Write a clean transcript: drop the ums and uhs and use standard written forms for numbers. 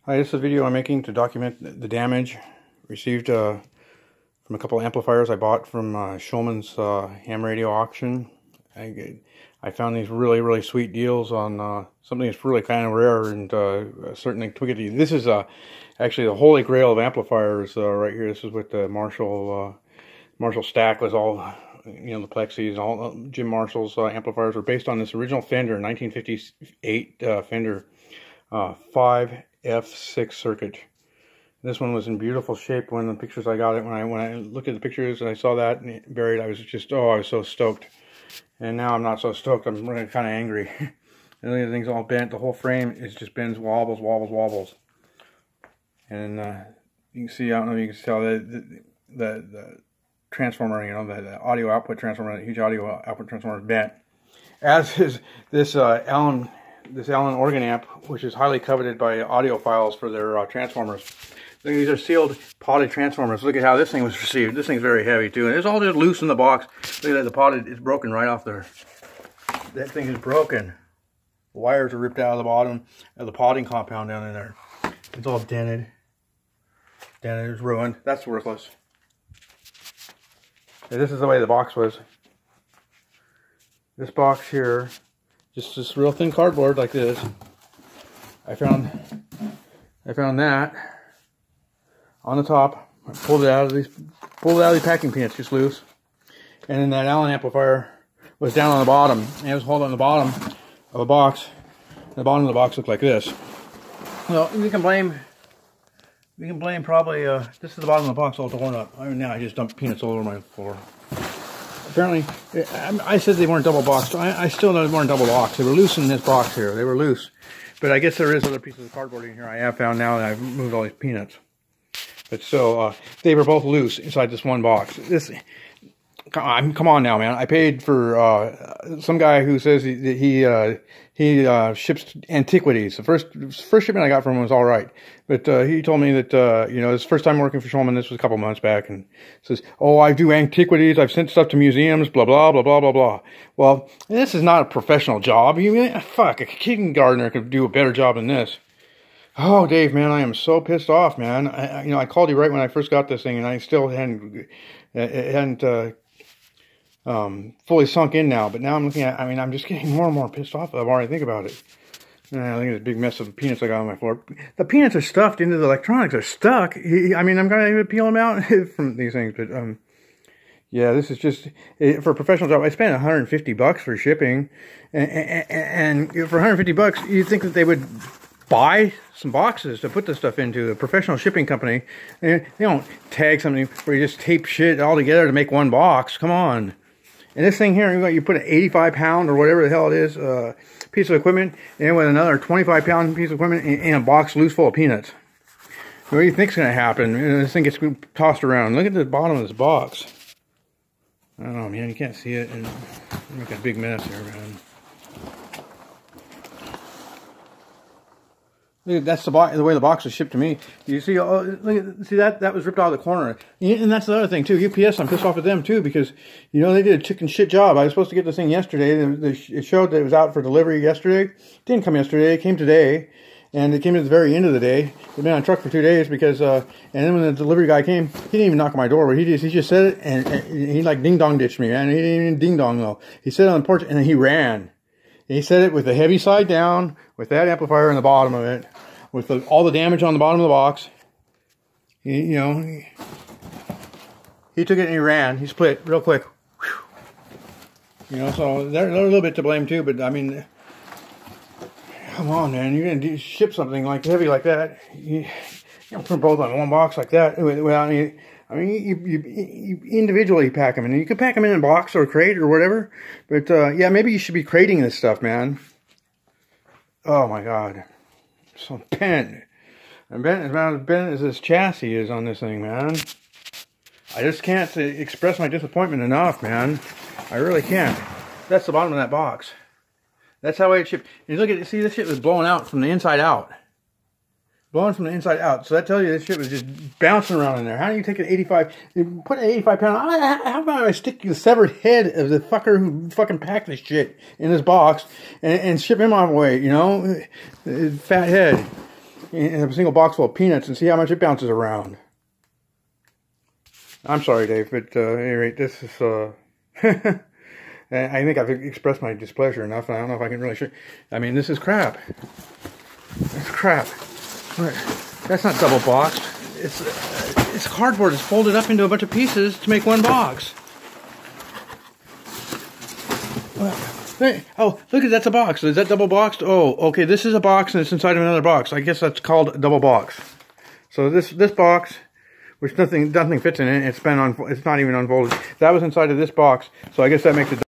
Hi, this is a video I'm making to document the damage received from a couple of amplifiers I bought from Schulman's ham radio auction. I found these really sweet deals on something that's really kind of rare and certainly twiggity. This is actually the holy grail of amplifiers right here. This is what the Marshall stack was all, you know, the plexis, all Jim Marshall's amplifiers were based on this original Fender, 1958 Fender 5F6 circuit. This one was in beautiful shape when the pictures I got it. When I looked at the pictures and I saw that buried, I was just, oh, I was so stoked. And now I'm not so stoked. I'm really kind of angry. And look at the thing's all bent. The whole frame is just bends, wobbles. And you can see, I don't know if you can tell the transformer, you know, the audio output transformer, the huge audio output transformer is bent. As is this Allen organ amp, which is highly coveted by audiophiles for their transformers. These are sealed potted transformers. Look at how this thing was received. This thing's very heavy too, and it's all just loose in the box. Look at that, the potted is broken right off there. That thing is broken. The wires are ripped out of the bottom of the potting compound down in there. It's all dented. It's ruined. That's worthless. And this is the way the box was. This box here, just this real thin cardboard like this. I found that on the top. I pulled it out of these packing peanuts, just loose. And then that Allen amplifier was down on the bottom, and it was holding on the bottom of the box. The bottom of the box looked like this. Well, we can blame probably this is the bottom of the box all torn up. I mean, now I just dumped peanuts all over my floor. Apparently, I said they weren't double boxed. I still know they weren't double boxed. They were loose in this box here. They were loose. But I guess there is other pieces of cardboard in here I have found now that I've moved all these peanuts. But still, they were both loose inside this one box. Come on now, man. I paid for some guy who says he ships antiquities. The first shipment I got from him was all right, but he told me that you know, his first time working for Schulman. This was a couple months back, and says, "Oh, I do antiquities. I've sent stuff to museums. Blah blah blah blah blah blah." Well, this is not a professional job. Fuck, a kindergartner could do a better job than this. Oh, Dave, man, I am so pissed off, man. You know, I called you right when I first got this thing, and I still hadn't fully sunk in now. But now I'm looking at, I mean, I'm just getting more and more pissed off the more I think about it. And I think it's a big mess of peanuts I got on my floor. The peanuts are stuffed into the electronics. They're stuck. I mean, I'm going to peel them out from these things. But, yeah, this is just, for a professional job, I spent $150 for shipping. And for $150, you'd think that they would buy some boxes to put this stuff into. A professional shipping company, and they don't tag something where you just tape shit all together to make one box. Come on. And this thing here, you put an 85-pound or whatever the hell it is piece of equipment in with another 25-pound piece of equipment in a box loose full of peanuts. What do you think's going to happen? This thing gets tossed around. Look at the bottom of this box. I don't know, man. You can't see it, and make a big mess here, man. That's the way the box was shipped to me. You see, see that was ripped out of the corner, and that's the other thing too. UPS, I'm pissed off at them too, because you know they did a chicken shit job. I was supposed to get this thing yesterday. It showed that it was out for delivery yesterday. It didn't come yesterday. It came today, and it came at the very end of the day. It's been on a truck for 2 days because, and then when the delivery guy came, he didn't even knock on my door. He just said it, and he like ding dong ditched me, man. He didn't even ding dong though. He said it on the porch, and then he ran. He said it with the heavy side down, with that amplifier in the bottom of it, with all the damage on the bottom of the box. He took it and he ran. He split real quick. Whew. You know, so they're a little bit to blame too. But I mean, come on, man! You're gonna ship something like heavy like that. You don't put them both on one box like that. Well, I mean, you individually pack them, and you can pack them in a box or a crate or whatever. But yeah, maybe you should be crating this stuff, man. Oh my God, so bent. And bent as about as bent as this chassis is on this thing, man. I just can't express my disappointment enough, man. I really can't. That's the bottom of that box. That's how it shipped. You look at it, see, this shit was blowing out from the inside out. Blowing from the inside out. So that tells you this shit was just bouncing around in there. How do you take an 85, you put an 85-pound, how about I stick the severed head of the fucker who fucking packed this shit in this box and ship him off away, you know? Fat head. in a single box full of peanuts and see how much it bounces around. I'm sorry, Dave, but at any rate, this is, I think I've expressed my displeasure enough, and I don't know if I can really show. I mean, this is crap. It's crap. That's not double boxed. It's cardboard. It's folded up into a bunch of pieces to make one box. Oh, look at that's a box. Is that double boxed? Oh, okay. This is a box and it's inside of another box. I guess that's called a double box. So this box, which nothing fits in it. It's not even unfolded. That was inside of this box. So I guess that makes it.